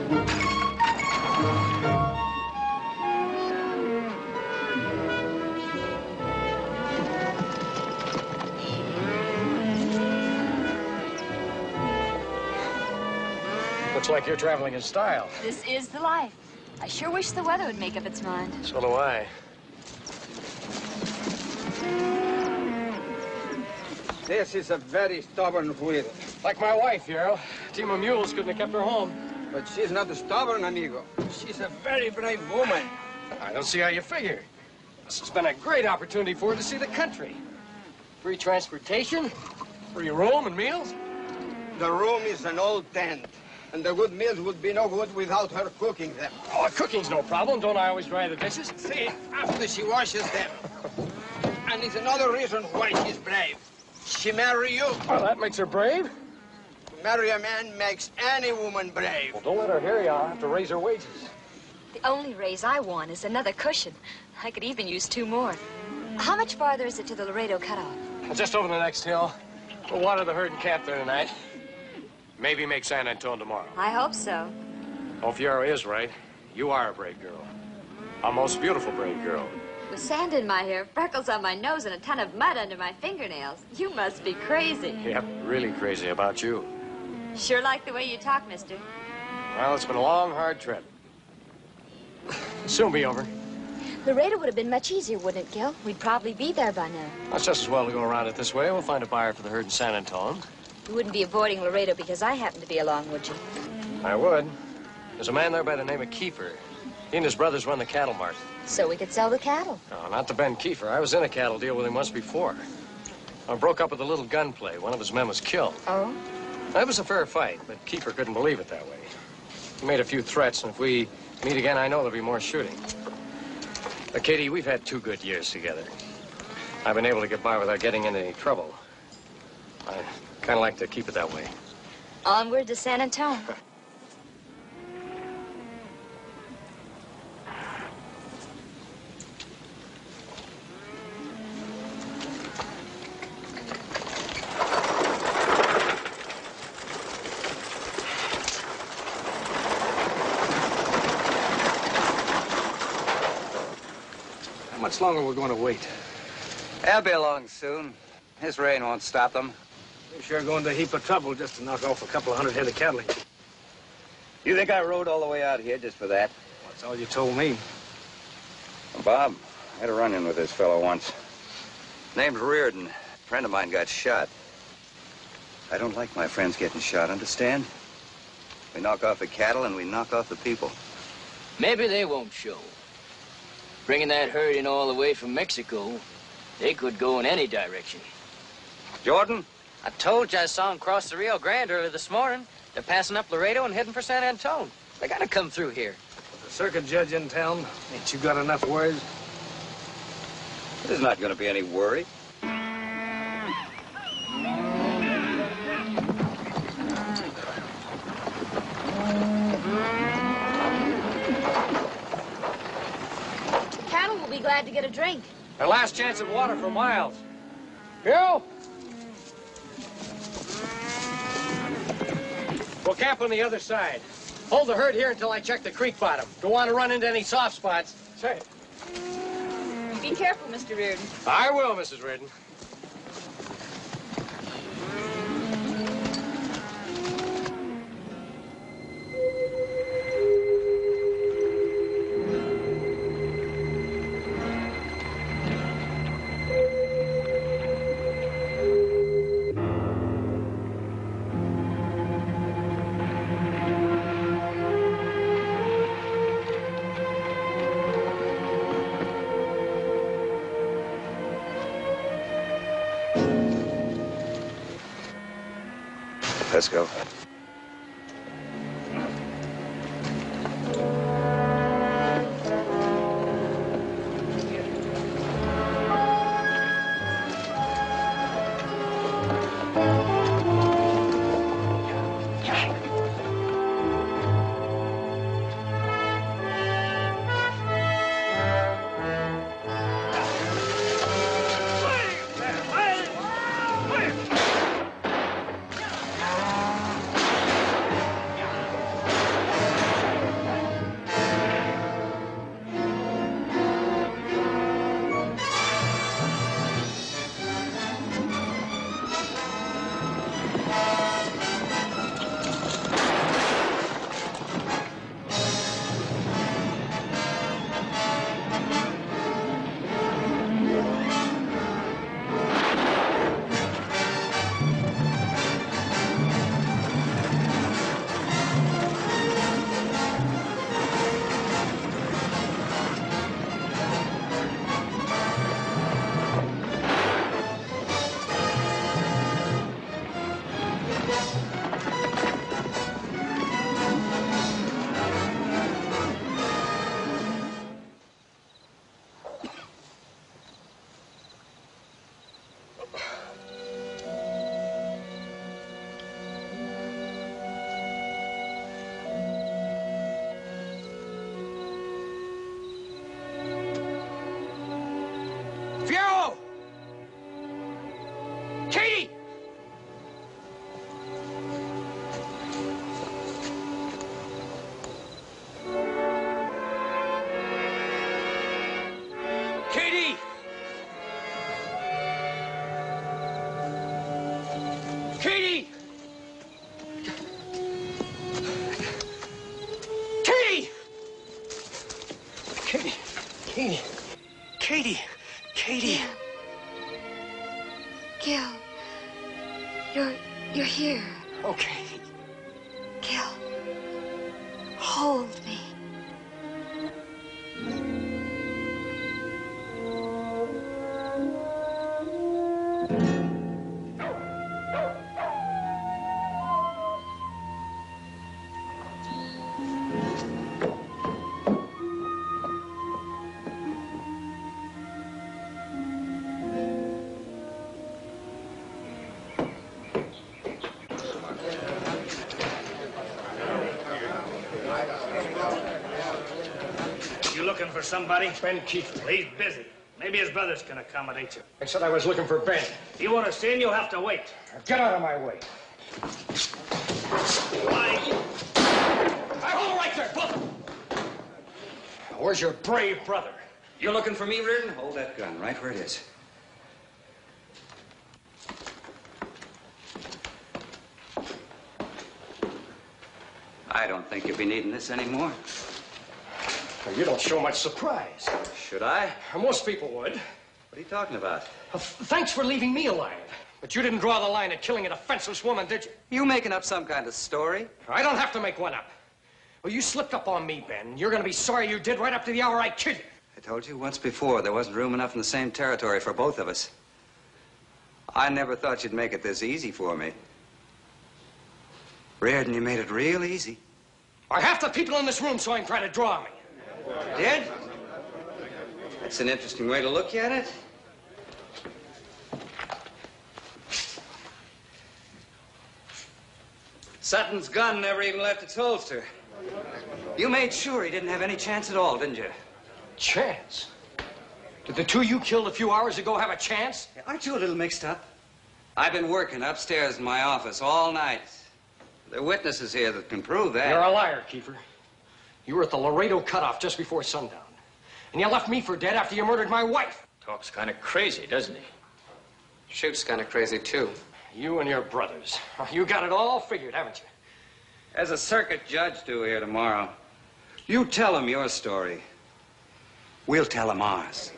Looks like you're traveling in style. This is the life. I sure wish the weather would make up its mind. So do I. This is a very stubborn wheel. Like my wife, Yarrow. A team of mules couldn't have kept her home. But she's not stubborn, amigo. She's a very brave woman. I don't see how you figure. This has been a great opportunity for her to see the country. Free transportation, free room and meals. The room is an old tent, and the good meals would be no good without her cooking them. Oh, cooking's no problem. Don't I always dry the dishes? See, after she washes them. And it's another reason why she's brave. She marry you. Well, that makes her brave. To marry a man makes any woman brave. Well, don't let her hear you. I'll have to raise her wages. The only raise I want is another cushion. I could even use 2 more. How much farther is it to the Laredo cutoff? Well, just over the next hill. We'll water the herd and camp there tonight. Maybe make San Antone tomorrow. I hope so. Oh, if Yarrow is right, you are a brave girl. A most beautiful brave girl. With sand in my hair, freckles on my nose, and a ton of mud under my fingernails, you must be crazy. Yep, really crazy about you. Sure like the way you talk, mister. Well, it's been a long, hard trip. Soon be over. Laredo would have been much easier, wouldn't it, Gil? We'd probably be there by now. It's just as well to go around it this way. We'll find a buyer for the herd in San Antone. You wouldn't be avoiding Laredo because I happen to be along, would you? I would. There's a man there by the name of Kiefer. He and his brothers run the cattle market. So we could sell the cattle. No, not to Ben Kiefer. I was in a cattle deal with him once before. I broke up with a little gunplay. One of his men was killed. Oh? That was a fair fight, but Kiefer couldn't believe it that way. He made a few threats, and if we meet again, I know there'll be more shooting. But, Katie, we've had 2 good years together. I've been able to get by without getting into any trouble. I kind of like to keep it that way. Onward to San Antone. How much longer we're going to wait? They'll be along soon. This rain won't stop them. We're sure going to a heap of trouble just to knock off a couple of 100 head of cattle. You think I rode all the way out here just for that? That's all you told me. Well, Bob, I had a run-in with this fellow once. Name's Reardon. A friend of mine got shot. I don't like my friends getting shot, understand? We knock off the cattle and we knock off the people. Maybe they won't show. Bringing that herd in all the way from Mexico, they could go in any direction. Jordan? I told you I saw them cross the Rio Grande early this morning. They're passing up Laredo and heading for San Antone. They gotta come through here. With the circuit judge in town, ain't you got enough worries? There's not going to be any worry. Cattle will be glad to get a drink. Our last chance at water for miles. Bill? We'll camp on the other side. Hold the herd here until I check the creek bottom. Don't want to run into any soft spots. Say it. Be careful, Mr. Reardon. I will, Mrs. Reardon. Let's go. Katie. Katie. Katie. Gil. You're here. Okay. Gil. Hold me. For somebody? Ben Kiefer. He's busy. Maybe his brothers can accommodate you. I said I was looking for Ben. If you want to see him, you'll have to wait. Get out of my way. Why? Hold it right there, both of them. Where's your brave brother? You're looking for me, Reardon? Hold that gun right where it is. I don't think you'll be needing this anymore. You don't show much surprise. Should I? Most people would. What are you talking about? Thanks for leaving me alive. But you didn't draw the line at killing a defenseless woman, did you? You making up some kind of story? I don't have to make one up. Well, you slipped up on me, Ben. You're going to be sorry you did right up to the hour I killed you. I told you once before there wasn't room enough in the same territory for both of us. I never thought you'd make it this easy for me. Reardon, you made it real easy. Half the people in this room saw him try to draw me. Did? That's an interesting way to look at it. Sutton's gun never even left its holster. You made sure he didn't have any chance at all, didn't you? Chance? Did the two you killed a few hours ago have a chance? Aren't you a little mixed up? I've been working upstairs in my office all night. There are witnesses here that can prove that. You're a liar, Kiefer. You were at the Larido cutoff just before sundown. And you left me for dead after you murdered my wife. Talks kind of crazy, doesn't he? Shoot's kind of crazy, too. You and your brothers. You got it all figured, haven't you? As a circuit judge due here tomorrow, you tell him your story. We'll tell him ours.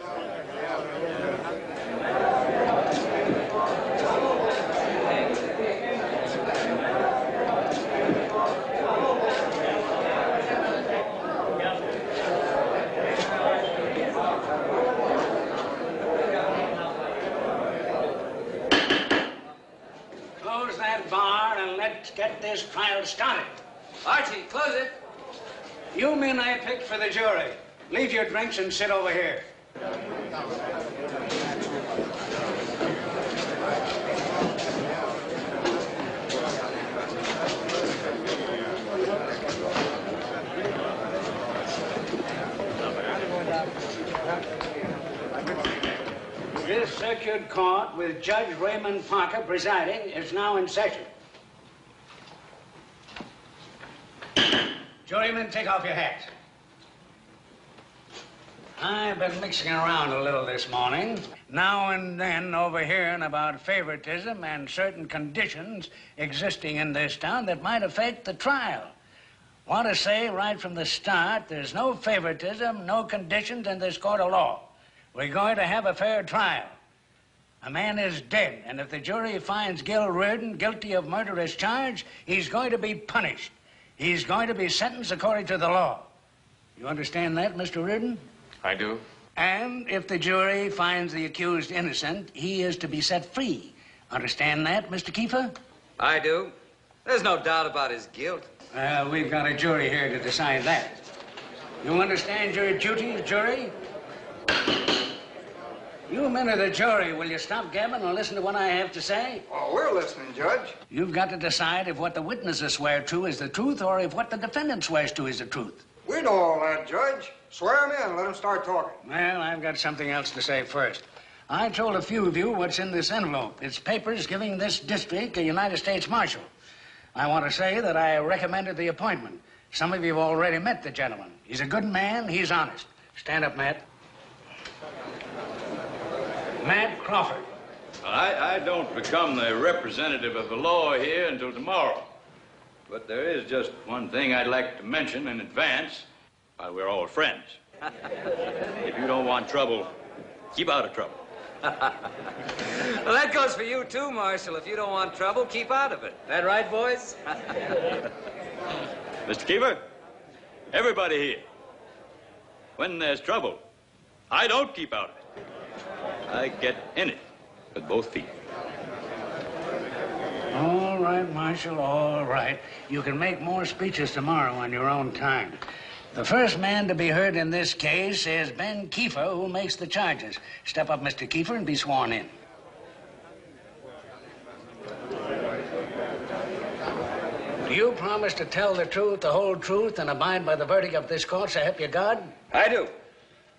Let's get this trial started. Archie, close it. You men I picked for the jury. Leave your drinks and sit over here. This circuit court, with Judge Raymond Parker presiding, is now in session. Jurymen, take off your hats. I've been mixing around a little this morning, now and then overhearing about favoritism and certain conditions existing in this town that might affect the trial. Want to say right from the start, there's no favoritism, no conditions in this court of law. We're going to have a fair trial. A man is dead, and if the jury finds Gil Reardon guilty of murderous charge, he's going to be punished. He's going to be sentenced according to the law. You understand that, Mr. Reardon? I do. And if the jury finds the accused innocent, he is to be set free. Understand that, Mr. Kiefer? I do. There's no doubt about his guilt. We've got a jury here to decide that. You understand your duties, jury? You men of the jury, will you stop gabbing and listen to what I have to say? Oh, we're listening, Judge. You've got to decide if what the witnesses swear to is the truth or if what the defendant swears to is the truth. We know all that, Judge. Swear him in. Let him start talking. Well, I've got something else to say first. I told a few of you what's in this envelope. It's papers giving this district a United States Marshal. I want to say that I recommended the appointment. Some of you have already met the gentleman. He's a good man. He's honest. Stand up, Matt. Matt Crawford. I don't become the representative of the law here until tomorrow. But there is just one thing I'd like to mention in advance while we're all friends. If you don't want trouble, keep out of trouble. Well, that goes for you, too, Marshal. If you don't want trouble, keep out of it. That right, boys? Mr. Keeper, everybody here. When there's trouble, I don't keep out of it. I get in it with both feet. All right, Marshal, all right. You can make more speeches tomorrow on your own time. The first man to be heard in this case is Ben Kiefer, who makes the charges. Step up, Mr. Kiefer, and be sworn in. Do you promise to tell the truth, the whole truth, and abide by the verdict of this court, so help you God? I do.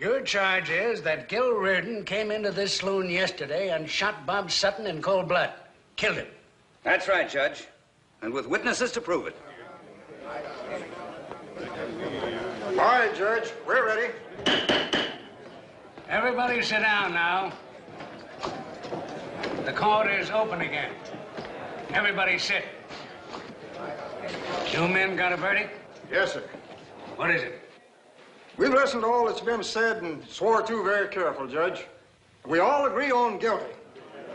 Your charge is that Gil Reardon came into this saloon yesterday and shot Bob Sutton in cold blood. Killed him. That's right, Judge. And with witnesses to prove it. All right, Judge. We're ready. Everybody sit down now. The court is open again. Everybody sit. You men got a verdict? Yes, sir. What is it? We've listened to all that's been said and swore to very careful, Judge. We all agree on guilty.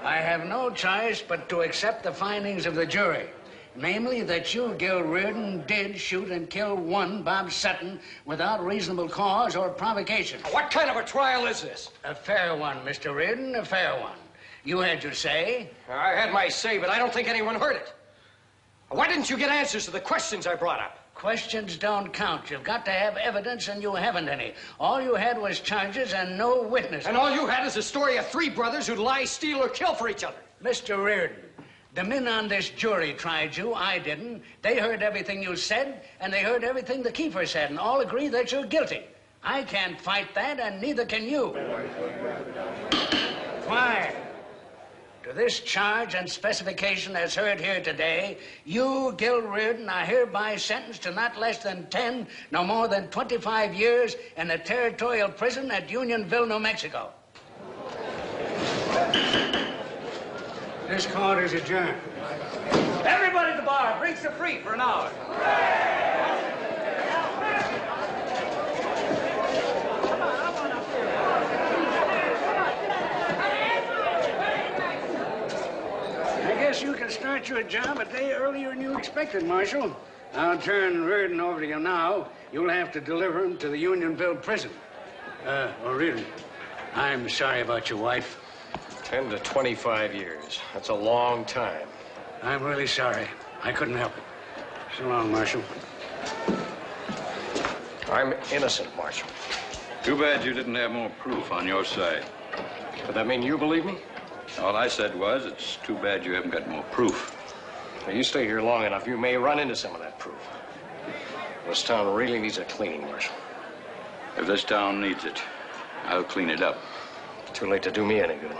I have no choice but to accept the findings of the jury. Namely, that you, Gil Reardon, did shoot and kill one Bob Sutton without reasonable cause or provocation. What kind of a trial is this? A fair one, Mr. Reardon, a fair one. You had your say. I had my say, but I don't think anyone heard it. Why didn't you get answers to the questions I brought up? Questions don't count. You've got to have evidence, and you haven't any. All you had was charges and no witnesses. And all you had is a story of three brothers who'd lie, steal, or kill for each other. Mr. Reardon, the men on this jury tried you. I didn't. They heard everything you said, and they heard everything the Kiefer said, and all agree that you're guilty. I can't fight that, and neither can you. Quiet. To this charge and specification as heard here today, you, Gil Reardon, are hereby sentenced to not less than 10, no more than 25 years in a territorial prison at Unionville, New Mexico. This court is adjourned. Everybody at the bar, drinks are free for an hour. I guess you can start your job a day earlier than you expected, Marshal. I'll turn Reardon over to you now. You'll have to deliver him to the Unionville prison. Reardon, I'm sorry about your wife. 10 to 25 years. That's a long time. I'm really sorry. I couldn't help it. So long, Marshal. I'm innocent, Marshal. Too bad you didn't have more proof on your side. Does that mean you believe me? All I said was, it's too bad you haven't got more proof. Now, you stay here long enough, you may run into some of that proof. This town really needs a cleaning, Marshal. If this town needs it, I'll clean it up. Too late to do me any good.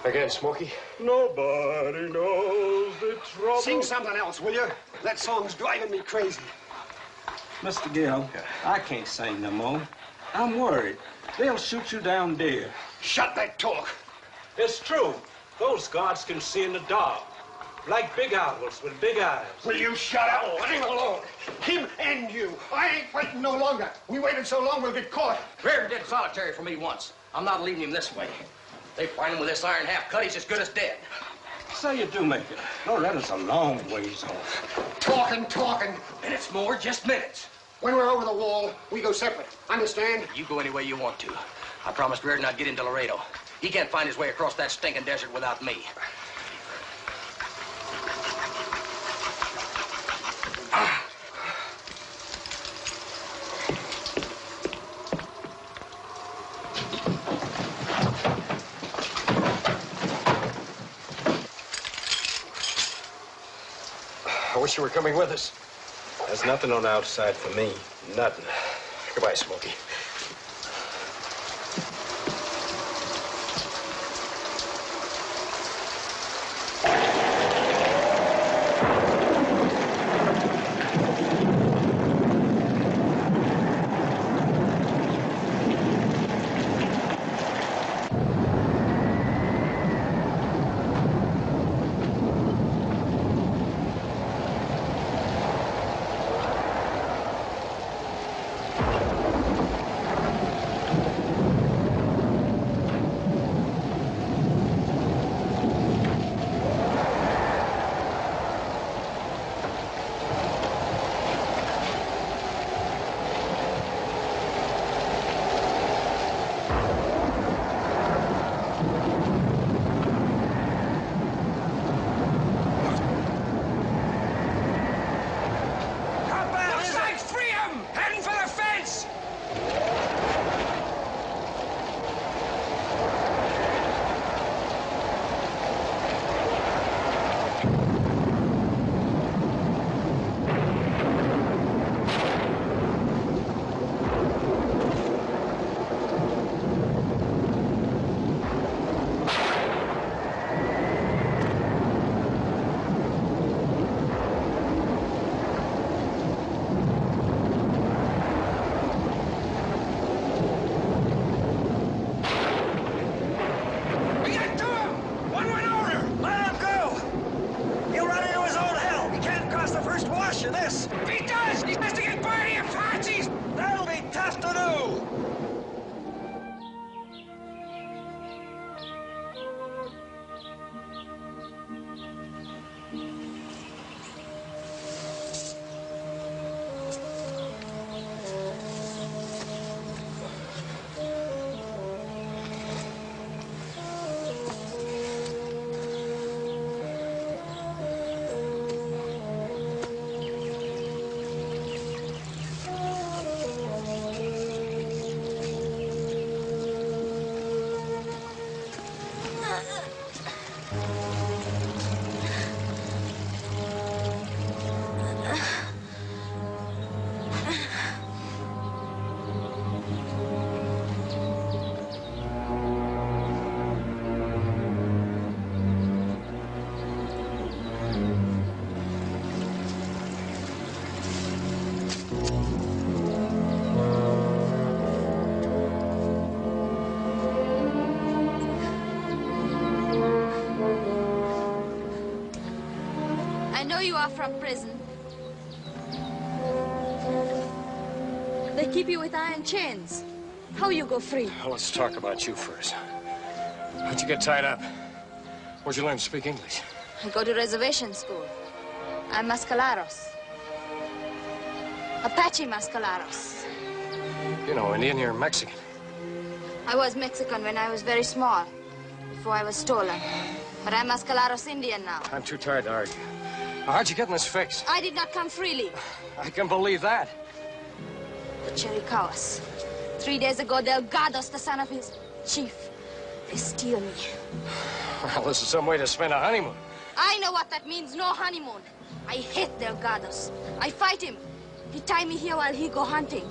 Again, Smokey? Nobody knows the trouble. Sing something else, will you? That song's driving me crazy. Mr. Gill, I can't sing no more. I'm worried. They'll shoot you down dead. Shut that talk. It's true. Those guards can see in the dark. Like big owls with big eyes. Will you shut up? Let him alone. Him and you. I ain't fighting no longer. We waited so long, we'll get caught. Reardon did solitary for me once. I'm not leaving him this way. They find him with this iron half cut, he's as good as dead. Say you do make it. Loretta's a long ways off. Talking. Minutes more, just minutes. When we're over the wall, we go separate. Understand? You go any way you want to. I promised Reardon I'd get into Laredo. He can't find his way across that stinking desert without me. you were coming with us. There's nothing on the outside for me. Nothing. Goodbye, Smokey. I know you are from prison. They keep you with iron chains. How you go free? Well, let's talk about you first. How'd you get tied up? Where'd you learn to speak English? I go to reservation school. I'm Mascalaros. Apache Mascalaros. You know, Indian, you're Mexican. I was Mexican when I was very small, before I was stolen. But I'm Mascalaros Indian now. I'm too tired to argue. Now, how'd you get in this fix? I did not come freely. I can believe that. The Chiricahuas. 3 days ago, Delgados, the son of his chief, they steal me. Well, this is some way to spend a honeymoon. I know what that means, no honeymoon. I hate Delgados. I fight him. He tie me here while he go hunting.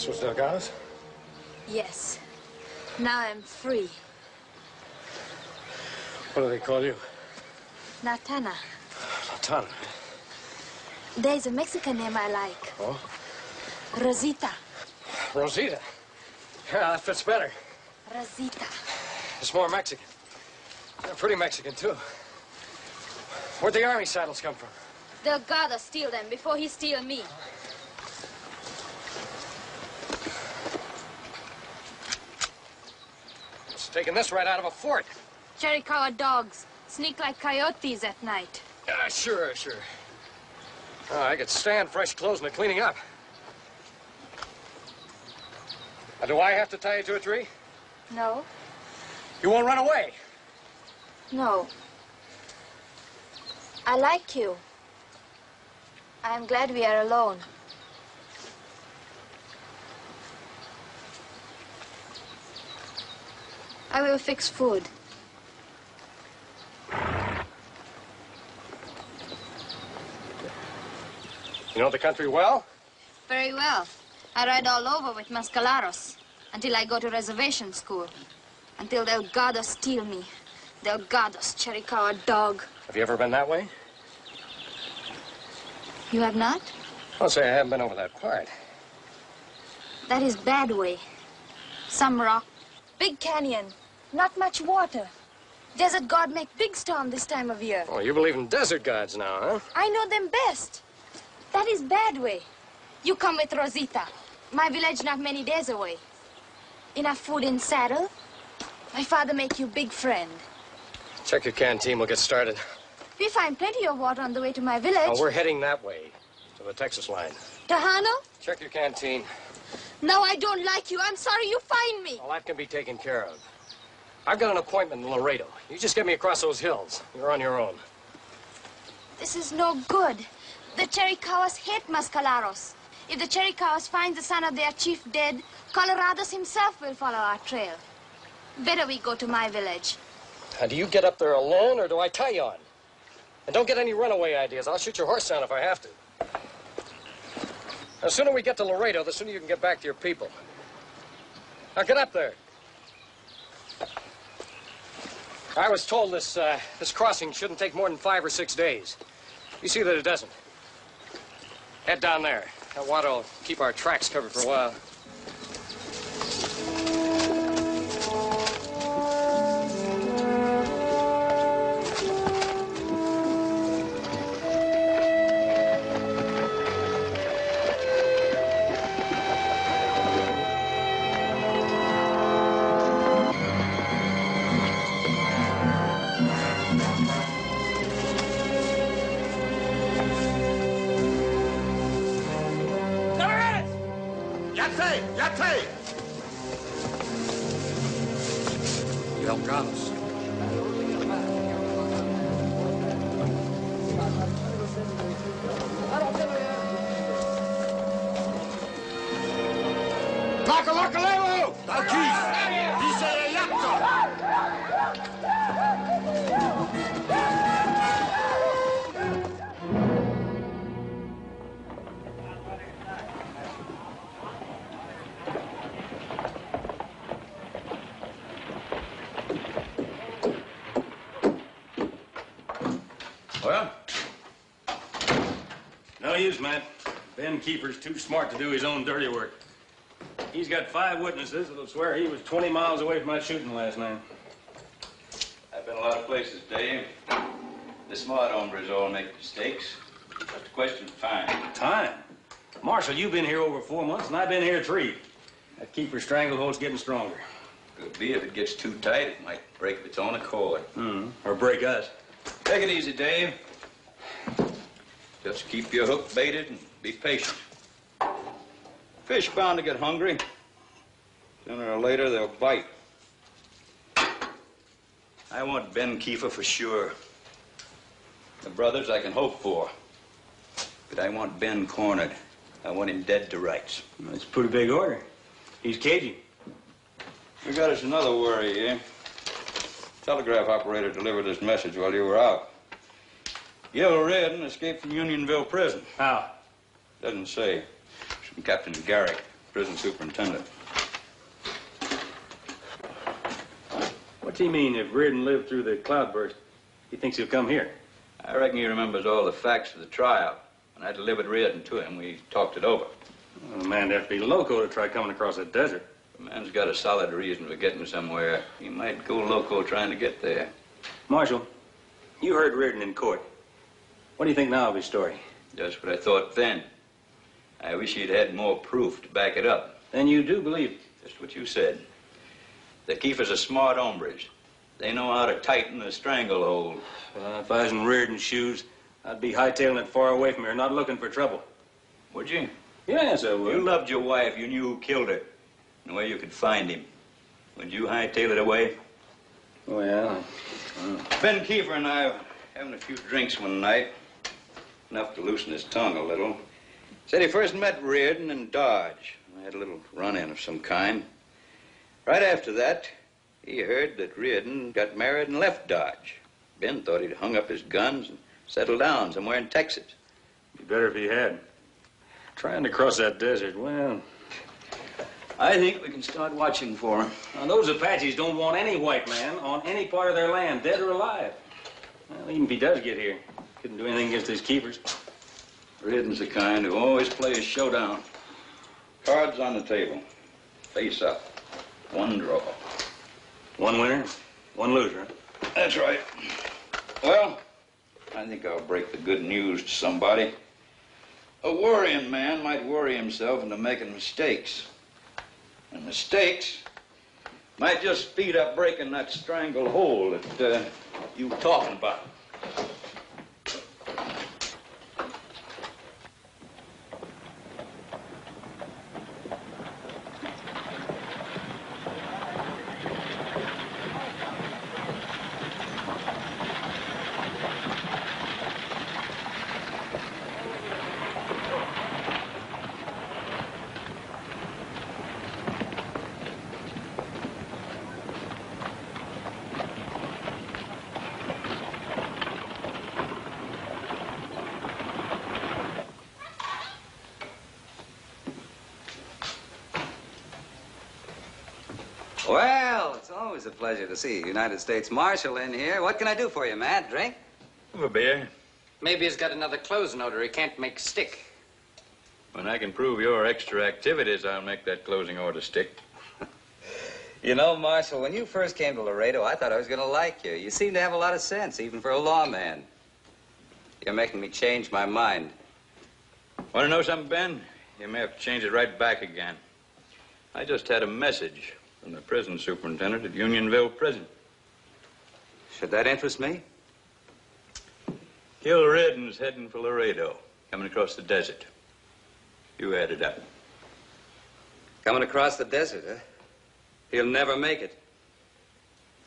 This was Delgado's? Yes. Now I'm free. What do they call you? Natana. Latana. There's a Mexican name I like. Oh? Rosita. Rosita? Yeah, that fits better. Rosita. It's more Mexican. Yeah, pretty Mexican, too. Where'd the army saddles come from? Delgado steal them before he steal me. It's taking this right out of a fort. Chiricahua dogs sneak like coyotes at night. Yeah, sure. Oh, I could stand fresh clothes and the cleaning up. Now, do I have to tie you to a tree? No. You won't run away? No. I like you. I am glad we are alone. I will fix food. You know the country well? Very well. I ride all over with mascaleros until I go to reservation school. Until Delgado steal me. Delgado's Chiricahua dog. Have you ever been that way? You have not? I'll say I haven't been over that part. That is bad way. Some rock. Big canyon. Not much water. Desert god make big storm this time of year. Oh, you believe in desert gods now, huh? I know them best. That is bad way. You come with Rosita. My village not many days away. Enough food in saddle. My father make you big friend. Check your canteen, we'll get started. We find plenty of water on the way to my village. Oh, we're heading that way, to the Texas line. Tejano? Check your canteen. No, I don't like you. I'm sorry you find me. Well, that can be taken care of. I've got an appointment in Laredo. You just get me across those hills. You're on your own. This is no good. The Chiricahuas hate mascaleros. If the Chiricahuas find the son of their chief dead, Colorado's himself will follow our trail. Better we go to my village. Now, do you get up there alone, or do I tie you on? And don't get any runaway ideas. I'll shoot your horse down if I have to. The sooner we get to Laredo, the sooner you can get back to your people. Now, get up there. I was told this crossing shouldn't take more than 5 or 6 days. You see that it doesn't. Head down there. That water will keep our tracks covered for a while. Delgado's. Lacalevo! Aquí! Dice el acto! Well, no use, man. Ben Keefer's too smart to do his own dirty work. He's got 5 witnesses that'll swear he was 20 miles away from my shooting last night. I've been a lot of places, Dave. The smart hombres all make mistakes. But the question of time. Time? Marshal, you've been here over 4 months, and I've been here 3. That Keefer stranglehold's getting stronger. Could be. If it gets too tight, it might break of its own accord. Or break us. Take it easy, Dave. Just keep your hook baited and be patient. Fish bound to get hungry. Sooner or later, they'll bite. I want Ben Kiefer for sure. The brothers I can hope for. But I want Ben cornered. I want him dead to rights. That's a pretty big order. He's cagey. We got us another worry, eh? Telegraph operator delivered this message while you were out. Gil Reardon escaped from Unionville prison. How? Doesn't say. It's from Captain Garrick. prison superintendent. What's he mean if Reardon lived through the cloudburst? He thinks he'll come here. I reckon he remembers all the facts of the trial. When I delivered Reardon to him, we talked it over. Well, the man'd have to be loco to try coming across the desert. If a man's got a solid reason for getting somewhere, he might go loco trying to get there. Marshal, you heard Reardon in court. What do you think now of his story? Just what I thought then. I wish he'd had more proof to back it up. Then you do believe? Just what you said. The Keefers are smart hombres. They know how to tighten the stranglehold. If I was in Reardon's shoes, I'd be hightailing it far away from here, not looking for trouble. Would you? Yes, I would. You loved your wife. You knew who killed her and where you could find him. Would you hightail it away? Well, Ben Kiefer and I were having a few drinks one night, enough to loosen his tongue a little. Said he first met Reardon in Dodge. I had a little run-in of some kind. Right after that, he heard that Reardon got married and left Dodge. Ben thought he'd hung up his guns and settled down somewhere in Texas. Be better if he had. Trying to cross that desert, well, I think we can start watching for him. now, those Apaches don't want any white man on any part of their land, dead or alive. Well, even if he does get here, couldn't do anything against these keepers. Reardon's the kind who always plays showdown. Cards on the table. Face up. One draw. One winner, one loser. That's right. Well, I think I'll break the good news to somebody. A worrying man might worry himself into making mistakes. And mistakes might just speed up breaking that stranglehold that you were talking about. Well, it's always a pleasure to see a United States Marshal in here. What can I do for you, Matt? Drink? Have a beer. Maybe he's got another closing order he can't make stick. When I can prove your extra activities, I'll make that closing order stick. You know, Marshal, when you first came to Laredo, I thought I was going to like you. You seem to have a lot of sense, even for a lawman. You're making me change my mind. Want to know something, Ben? You may have to change it right back again. I just had a message from the prison superintendent at Unionville Prison. Should that interest me? Gil Reardon's heading for Laredo, coming across the desert. You add it up. Coming across the desert, huh? He'll never make it.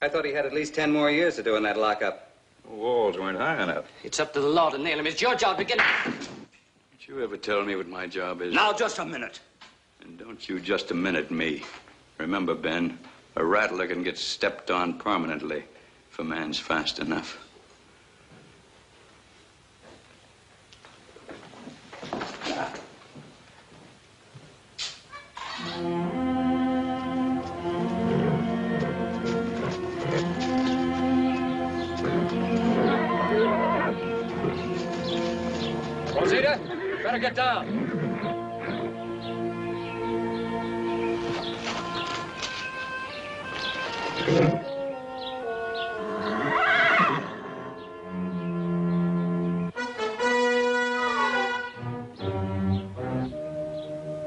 I thought he had at least 10 more years to do in that lockup. The walls weren't high enough. It's up to the law to nail him. It's your job to get him. Don't you ever tell me what my job is? Now, just a minute. And don't you just a minute me. Remember, Ben, a rattler can get stepped on permanently if a man's fast enough. Rosita, better get down.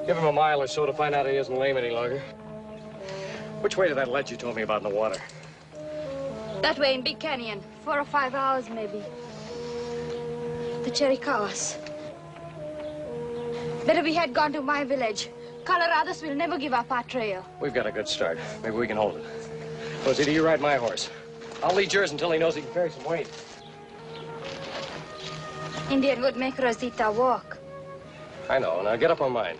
Give him a mile or so to find out he isn't lame any longer. Which way did that ledge you told me about in the water? That way in Big Canyon. 4 or 5 hours, maybe. The Chiricahuas. Better we had gone to my village. Colorados will never give up our trail. We've got a good start. Maybe we can hold it. Rosita, you ride my horse. I'll lead yours until he knows he can carry some weight. Indian would make Rosita walk. I know. Now get up on mine.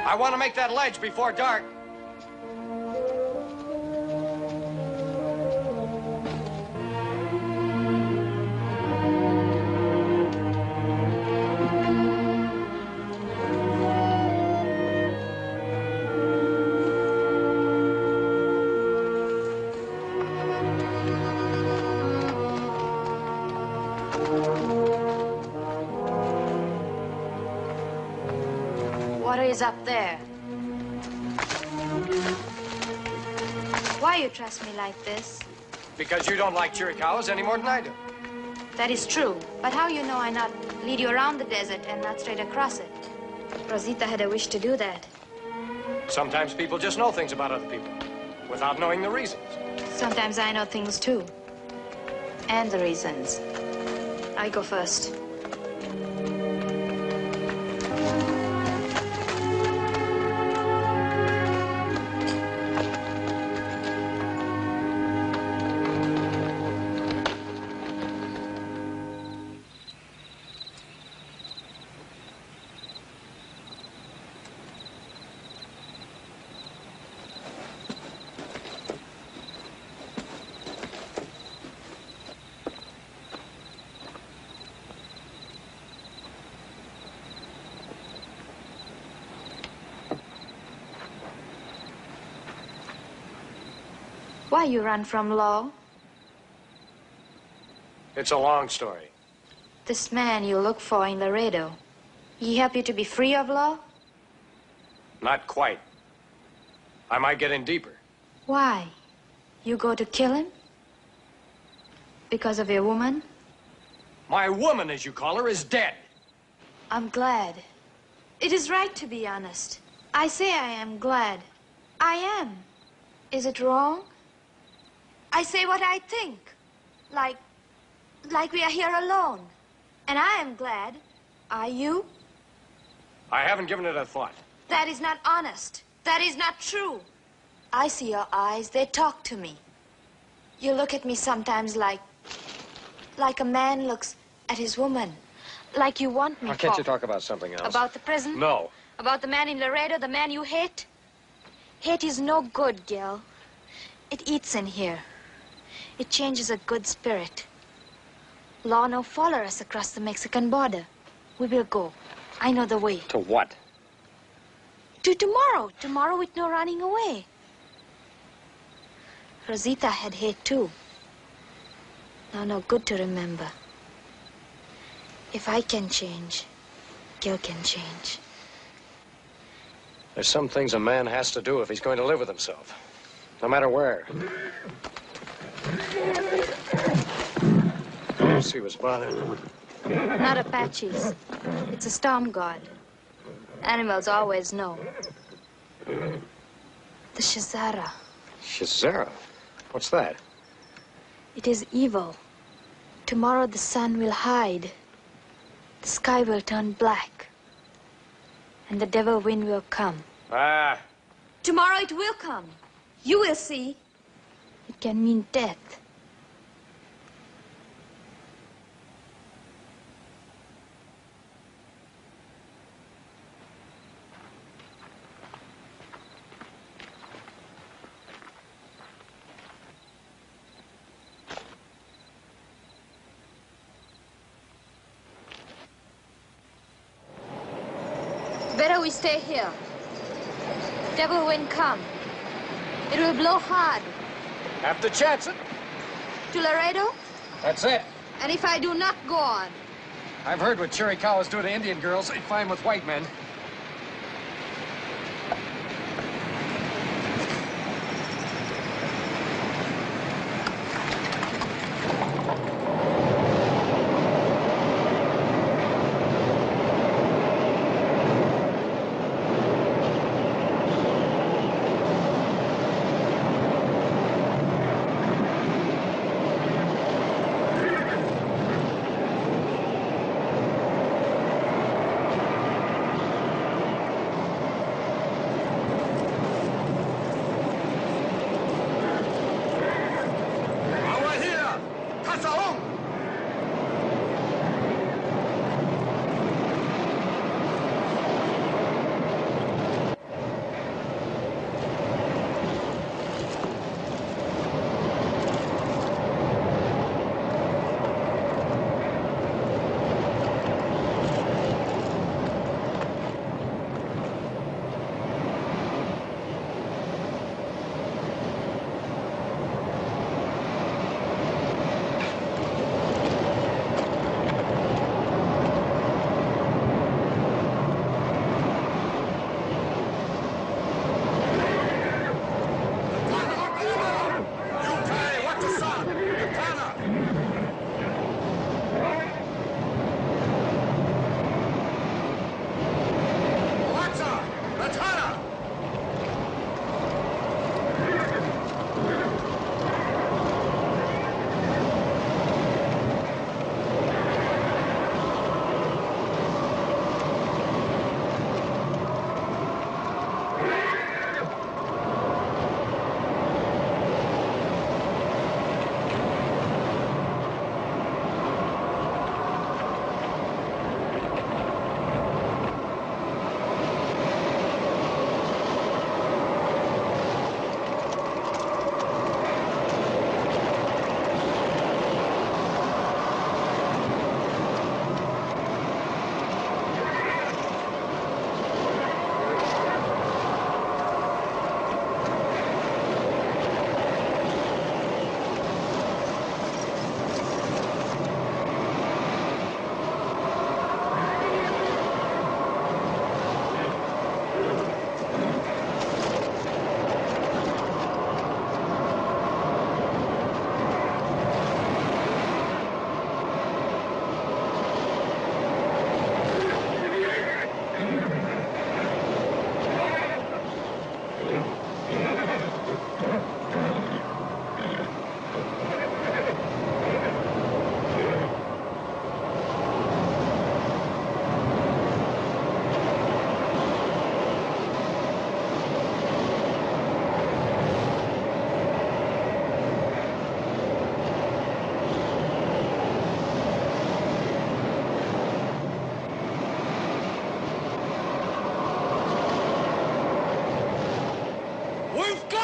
I want to make that ledge before dark. is up there. Why you trust me like this? Because you don't like Chiricahuas any more than I do. That is true. But how you know I not lead you around the desert and not straight across it? Rosita had a wish to do that. Sometimes people just know things about other people without knowing the reasons. Sometimes I know things too. And the reasons. I go first. Why you run from law? It's a long story. This man you look for in Laredo, he help you to be free of law? Not quite. I might get in deeper. Why? You go to kill him? Because of your woman? My woman, as you call her, is dead. I'm glad. It is right to be honest. I say I am glad. I am. Is it wrong? I say what I think. Like we are here alone. And I am glad. Are you? I haven't given it a thought. That is not honest. That is not true. I see your eyes. They talk to me. You look at me sometimes like a man looks at his woman. Like you want me Why can't you talk about something else? About the prison? No. About the man in Laredo, the man you hate? Hate is no good, Gil. It eats in here. It changes a good spirit. Law no follow us across the Mexican border. We will go. I know the way. To what? To tomorrow. Tomorrow with no running away. Rosita had hate too. Now no good to remember. If I can change, Gil can change. There's some things a man has to do if he's going to live with himself. No matter where. Let's see what's bothering him. Not Apaches. It's a storm god. Animals always know. The Shazara. Shazara? What's that? It is evil. Tomorrow the sun will hide. The sky will turn black. And the devil wind will come. Ah. Tomorrow it will come. You will see. It can mean death. Better we stay here. Devil wind come. It will blow hard. Have to chance it. To Laredo? That's it. And if I do not go on? I've heard what Chiricahuas do to Indian girls. They find with white men.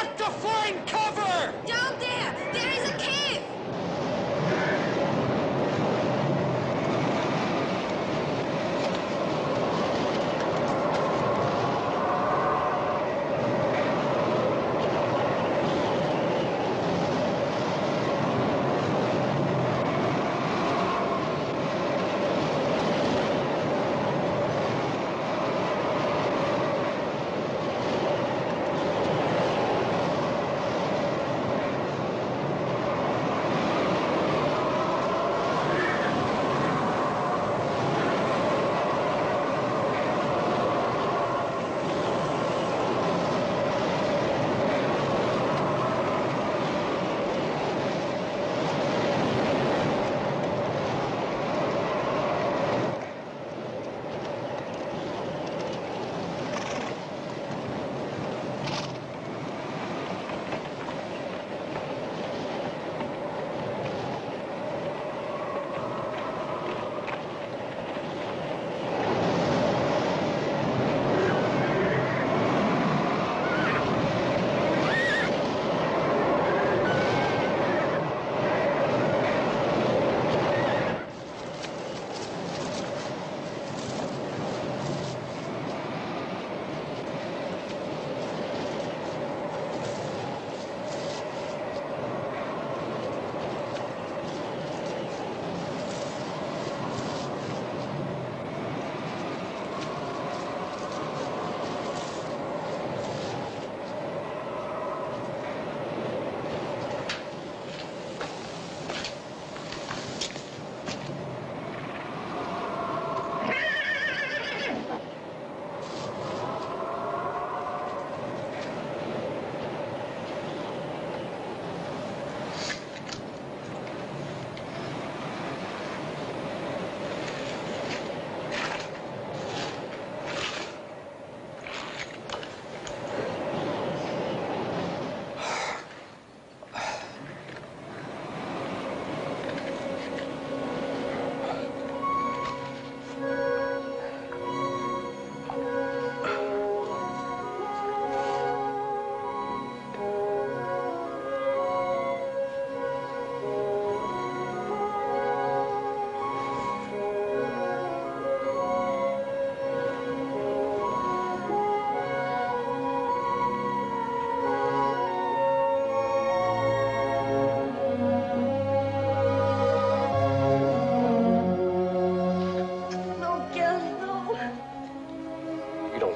got to find cover! Down there! There is a cave!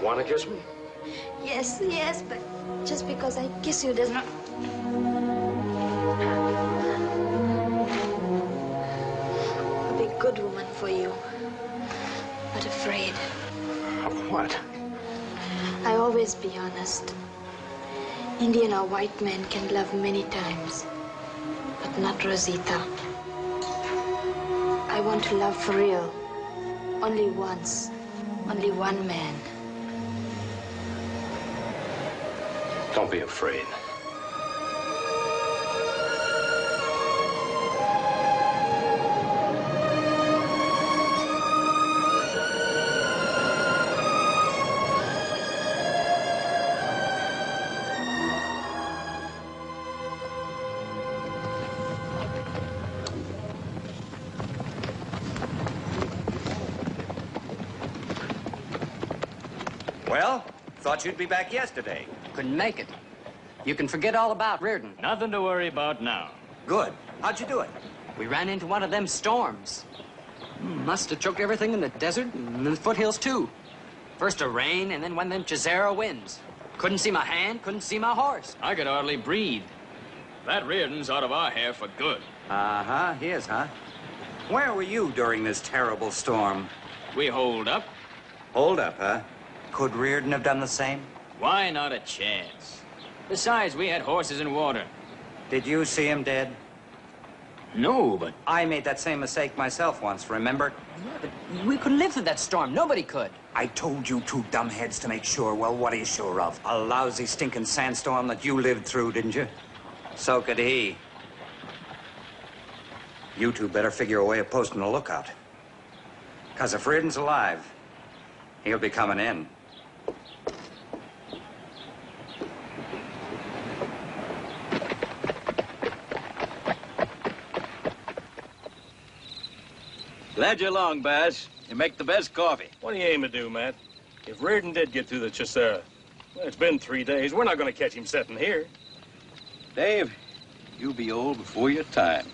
Want to kiss me? Yes, yes, but just because I kiss you does not... I'll be a good woman for you, but afraid. Of what? I always be honest. Indian or white men can love many times, but not Rosita. I want to love for real. Only once. Only one man. Don't be afraid. Well, thought you'd be back yesterday. Couldn't make it. You can forget all about Reardon. Nothing to worry about now. Good. How'd you do it? We ran into one of them storms. Must have choked everything in the desert and the foothills, too. First a rain, and then one of them Chizera winds. Couldn't see my hand, couldn't see my horse. I could hardly breathe. That Reardon's out of our hair for good. Uh-huh, he is, huh? Where were you during this terrible storm? We holed up. Hold up, huh? Could Reardon have done the same? Why not a chance? Besides, we had horses and water. Did you see him dead? No, but... I made that same mistake myself once, remember? Yeah, but we couldn't live through that storm. Nobody could. I told you two dumbheads to make sure. Well, what are you sure of? A lousy, stinking sandstorm that you lived through, didn't you? So could he. You two better figure a way of posting a lookout. Because if Reardon's alive, he'll be coming in. Glad you're along, Bass. You make the best coffee. What do you aim to do, Matt? If Reardon did get through the Chisera, well, it's been 3 days. We're not going to catch him sitting here. Dave, you'll be old before your time.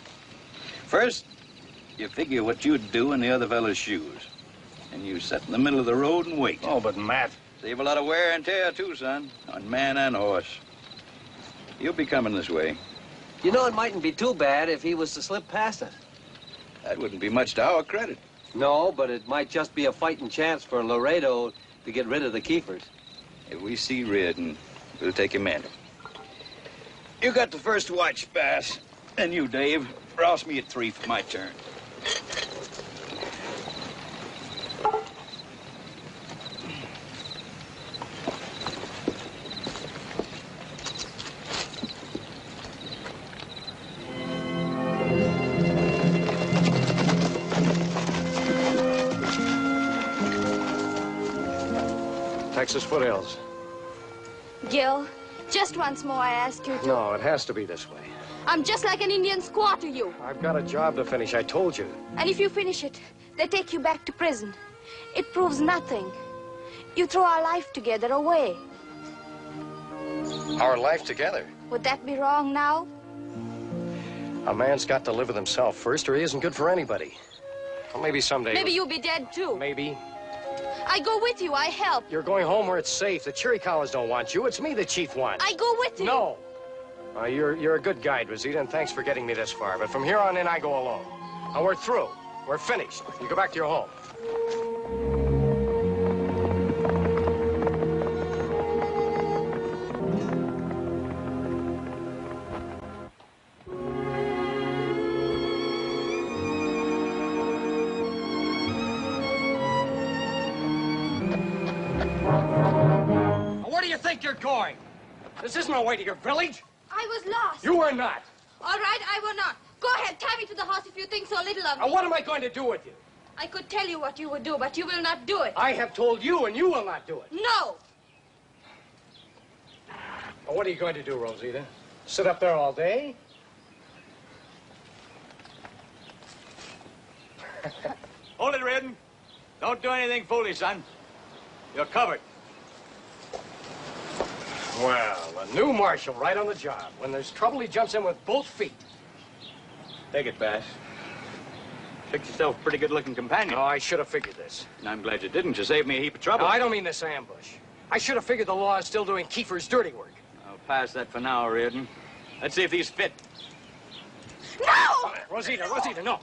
First, you figure what you'd do in the other fellow's shoes. And you sit in the middle of the road and wait. Oh, but Matt... Save a lot of wear and tear, too, son, on man and horse. You'll be coming this way. You know, it mightn't be too bad if he was to slip past us. That wouldn't be much to our credit. No, but it might just be a fighting chance for Laredo to get rid of the Keepers. If we see Reardon, we'll take him in. You got the first watch, Bass. And you, Dave, rouse me at 3 for my turn. Texas foothills. Gil, just once more I ask you to... No, it has to be this way. I'm just like an Indian squaw to you. I've got a job to finish, I told you. And if you finish it, they take you back to prison. It proves nothing. You throw our life together away. Our life together? Would that be wrong now? A man's got to live with himself first, or he isn't good for anybody. Well, maybe someday... Maybe you'll be dead, too. Maybe. I go with you. I help. You're going home where it's safe. The Chiricahuas don't want you. It's me the chief wants. I go with you. No. You're a good guide, Rosita, and thanks for getting me this far. But from here on in, I go alone. And we're through. We're finished. You go back to your home. Where do you think you're going? This isn't a way to your village. I was lost. You were not. All right, I will not. Go ahead, tie me to the horse if you think so little of me. Now, what am I going to do with you? I could tell you what you would do, but you will not do it. I have told you, and you will not do it. No. Well, what are you going to do, Rosita? Sit up there all day? Hold it, Reardon. Don't do anything foolish, son. You're covered. Well, a new marshal right on the job. When there's trouble, he jumps in with both feet. Take it, Bass. Picked yourself a pretty good-looking companion. Oh, I should have figured this. And I'm glad you didn't. You saved me a heap of trouble. No, I don't mean this ambush. I should have figured the law is still doing Kiefer's dirty work. I'll pass that for now, Reardon. Let's see if these fit. No! Rosita, no.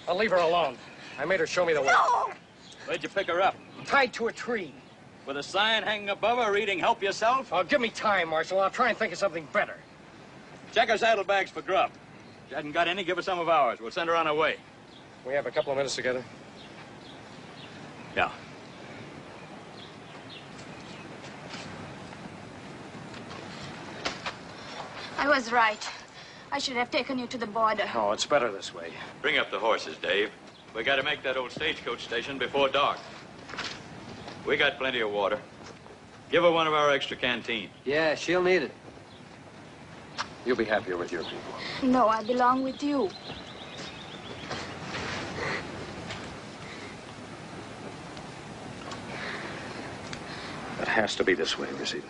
I'll leave her alone. I made her show me the way. No! Where'd you pick her up? Tied to a tree. With a sign hanging above her reading, "Help yourself"? Oh, give me time, Marshal. I'll try and think of something better. Check her saddlebags for grub. If she hasn't got any, give her some of ours. We'll send her on her way. We have a couple of minutes together. Yeah. I was right. I should have taken you to the border. Oh, it's better this way. Bring up the horses, Dave. We got to make that old stagecoach station before dark. We got plenty of water. Give her one of our extra canteens. Yeah, she'll need it. You'll be happier with your people. No, I belong with you. It has to be this way, Rosita.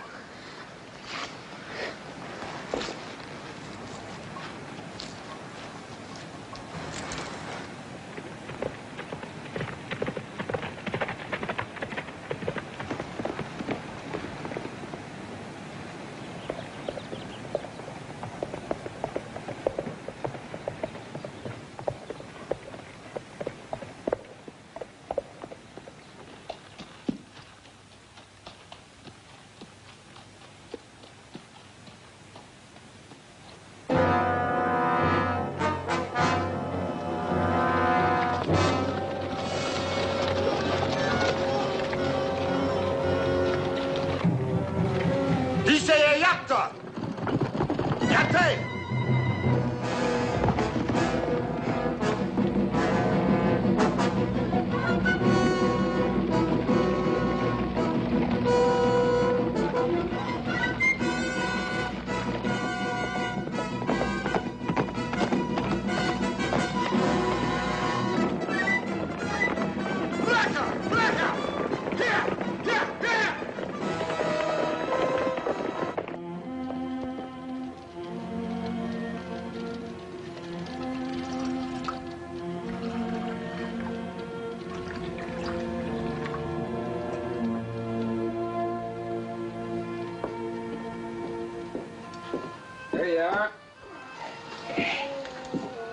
you are.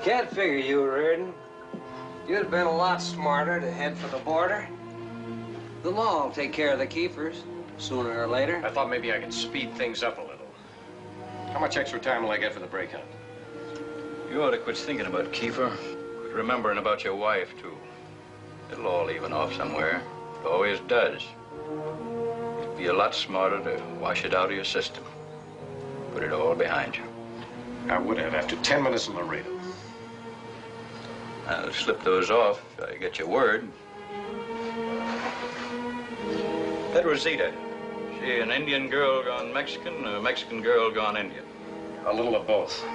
Can't figure you, Reardon. You'd have been a lot smarter to head for the border. The law will take care of the keepers, sooner or later. I thought maybe I could speed things up a little. How much extra time will I get for the break hunt? You ought to quit thinking about Kiefer. Quit remembering about your wife, too. It'll all even off somewhere. It always does. It'd be a lot smarter to wash it out of your system. Put it all behind you. I would have after 10 minutes in Larido. I'll slip those off if I get your word. That Rosita. She an Indian girl gone Mexican or a Mexican girl gone Indian? A little of both.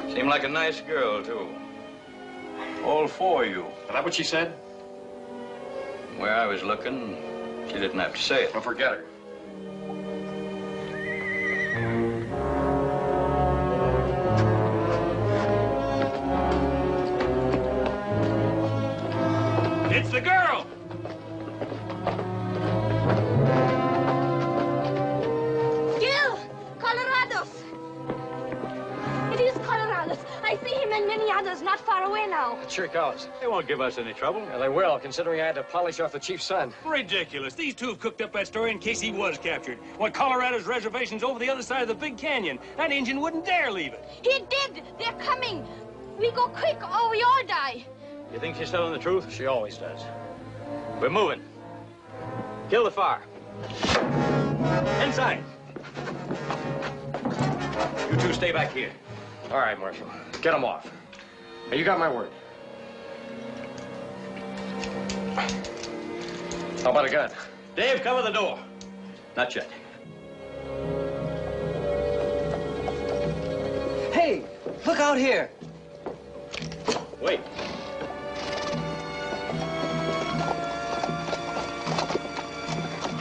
Seemed like a nice girl, too. All for you. Is that what she said? Where I was looking, she didn't have to say it. Well, forget her. It's the girl! Gil! Colorados! It is Colorados. I see him and many others not far away now. Chiricahuas. They won't give us any trouble. Yeah, they will, considering I had to polish off the chief's son. Ridiculous. These two have cooked up that story in case he was captured. What, Colorado's reservation's over the other side of the big canyon. That Indian wouldn't dare leave it. He did! They're coming! We go quick or we all die. You think she's telling the truth? She always does. We're moving. Kill the fire. Inside. You two stay back here. All right, Marshal. Get them off. Hey, you got my word. How about a gun? Dave, cover the door. Not yet. Hey, look out here. Wait.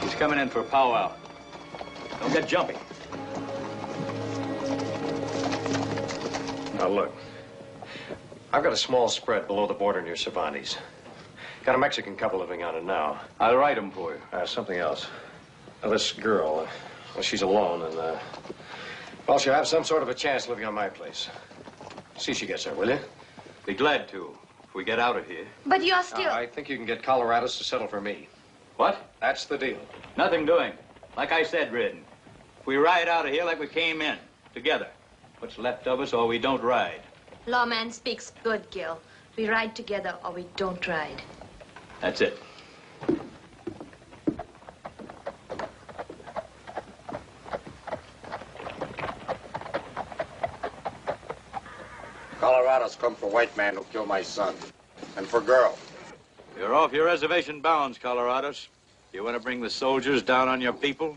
He's coming in for a powwow. Don't get jumpy. Now, look. I've got a small spread below the border near Cervantes. Got a Mexican couple living on it now. I'll write him for you. Something else. Now, this girl, well, she's alone, and, well, she'll have some sort of a chance living on my place. See she gets there, will you? Be glad to, if we get out of here. But you're still... I think you can get Colorados to settle for me. What? That's the deal. Nothing doing. Like I said, Reardon. If we ride out of here like we came in, together. What's left of us, or we don't ride. Lawman speaks good, Gil. We ride together or we don't ride. That's it. Colorado's come for white man who killed my son. And for girl. You're off your reservation bounds, Colorados. You want to bring the soldiers down on your people?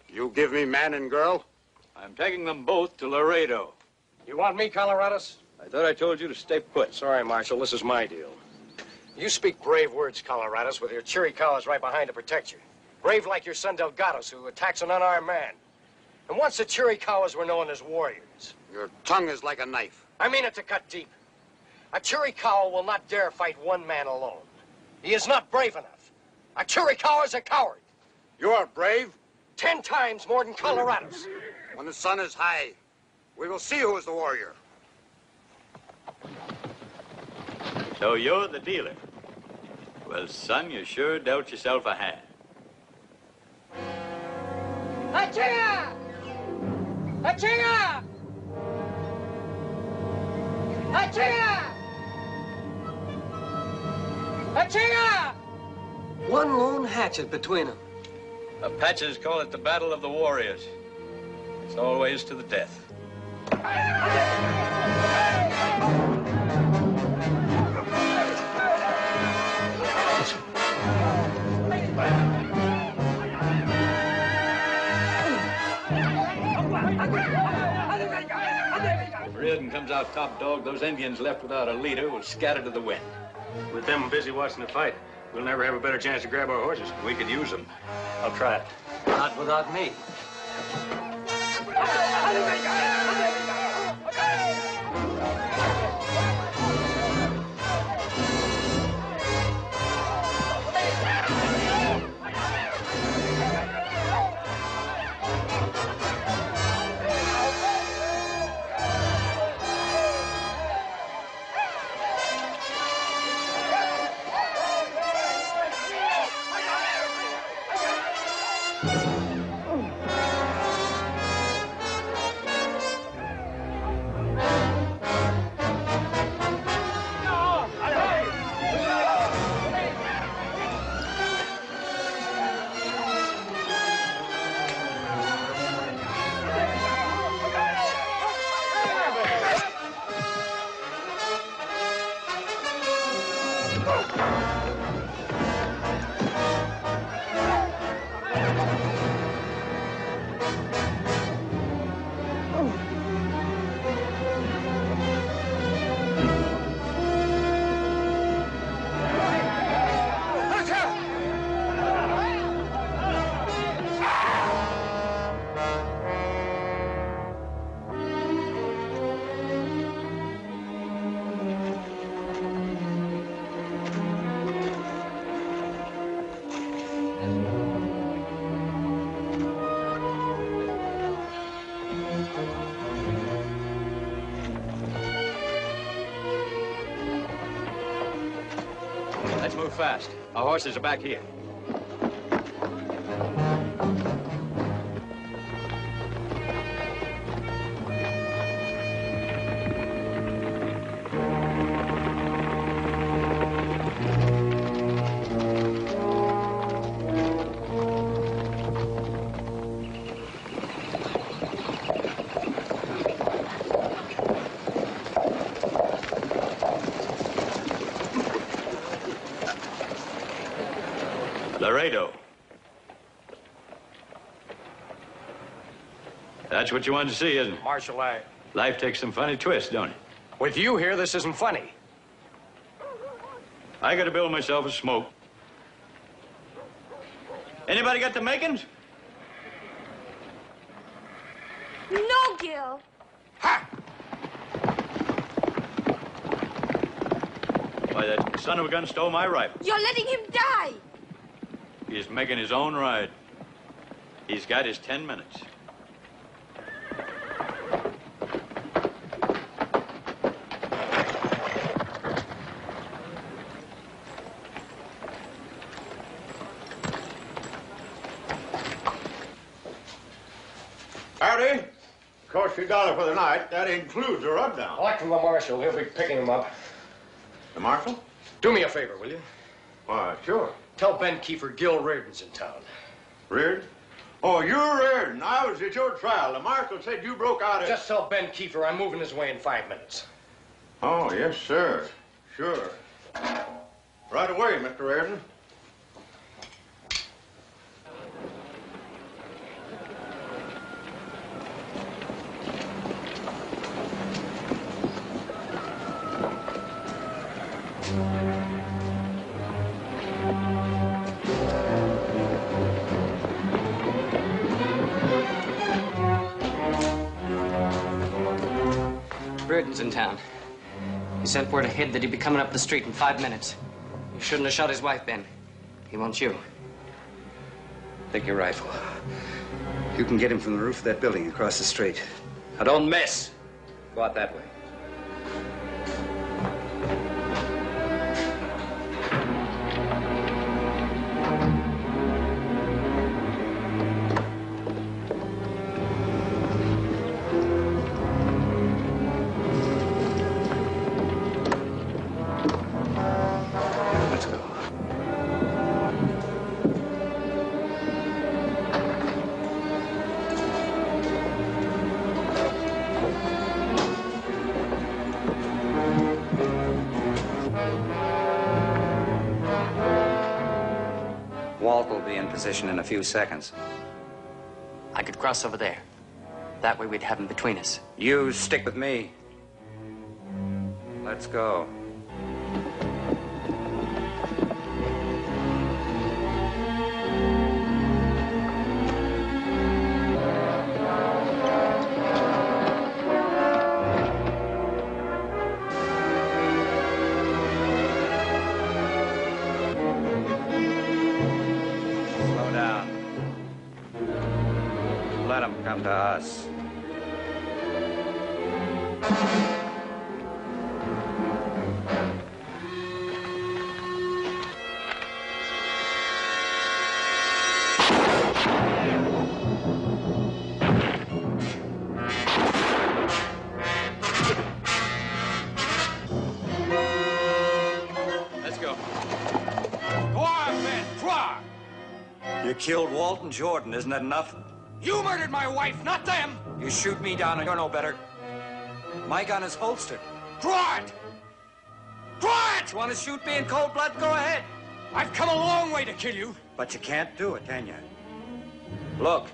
You give me man and girl? I'm taking them both to Laredo. You want me, Colorados? I thought I told you to stay put. Sorry, Marshal, this is my deal. You speak brave words, Colorados, with your Chiricahuas right behind to protect you. Brave like your son Delgados, who attacks an unarmed man. And once the Chiricahuas were known as warriors. Your tongue is like a knife. I mean it to cut deep. A Chiricahua will not dare fight one man alone. He is not brave enough. A Chiricahua is a coward. You are brave? 10 times more than Colorados. When the sun is high, we will see who is the warrior. So you're the dealer. Well, son, you sure dealt yourself a hand. Achinga! Achinga! Achinga! Achinga! One lone hatchet between them. Apaches call it the Battle of the Warriors. It's always to the death. If Reardon comes out top dog, those Indians left without a leader will scatter to the wind. With them busy watching the fight, we'll never have a better chance to grab our horses. We could use them. I'll try it. Not without me. move fast. Our horses are back here. Larido. That's what you wanted to see, isn't it? Marshal, Life takes some funny twists, don't it? with you here, this isn't funny. I gotta build myself a smoke. Anybody got the makings? No, Gil. Why, that son of a gun stole my rifle. You're letting him die. He's making his own ride. He's got his 10 minutes. Howdy. Cost you $1 for the night. That includes a rubdown. Collect from the marshal. He'll be picking them up. The marshal? Do me a favor, will you? Why, sure. Tell Ben Kiefer Gil Reardon's in town. Reardon? Oh, you're Reardon. I was at your trial. The marshal said you broke out of... Just tell Ben Kiefer I'm moving his way in 5 minutes. Oh, yes, sir. Sure. Right away, Mr. Reardon. Reardon's in town. He sent word ahead that he'd be coming up the street in 5 minutes. You shouldn't have shot his wife, Ben. He wants you. Take your rifle. You can get him from the roof of that building across the street. Now, don't miss. Go out that way. Walt will be in position in a few seconds. I could cross over there. That way we'd have him between us. You stick with me. Let's go. Come to us. Let's go. Go on, Ben. Try. You killed Walton Jordan, isn't that enough? You murdered my wife, not them! You shoot me down and you're no better. My gun is holstered. Draw it! Draw it! You want to shoot me in cold blood? Go ahead. I've come a long way to kill you. But you can't do it, can you? Look,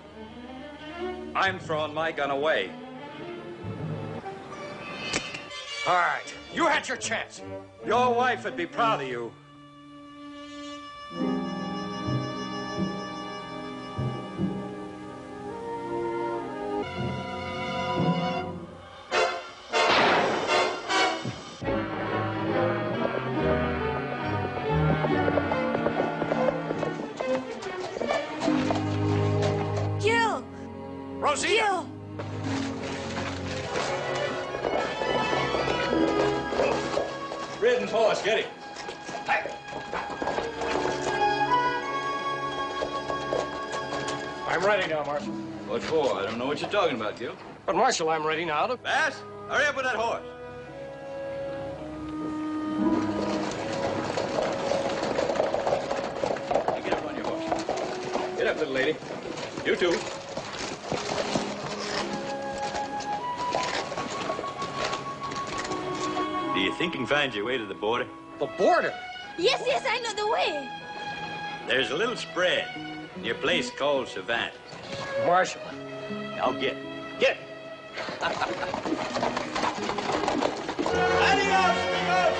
I'm throwing my gun away. All right, you had your chance. Your wife would be proud of you. Gil! Rosita! Gil! Reardon's horse, get him. Hey! I'm ready now, Marshal. What for? I don't know what you're talking about, Gil. But, Marshal, I'm ready now to... Bass, hurry up with that horse. Hey, get up on your horse. Get up, little lady. You too. Do you think you can find your way to the border? The border? Yes, yes, I know the way. There's a little spread near a place called Savannah. Marshal. Now get. Get! Adios, amigos!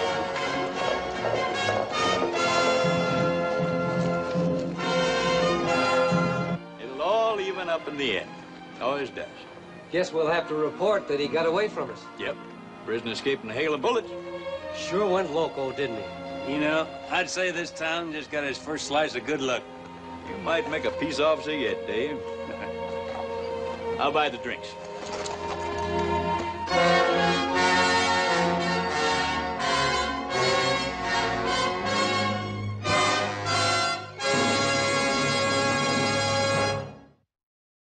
It'll all even up in the end. Always does. Guess we'll have to report that he got away from us. Yep. Prisoner escaped in a hail of bullets. Sure went loco, didn't he? You know, I'd say this town just got his first slice of good luck. You might make a peace officer yet, Dave. I'll buy the drinks.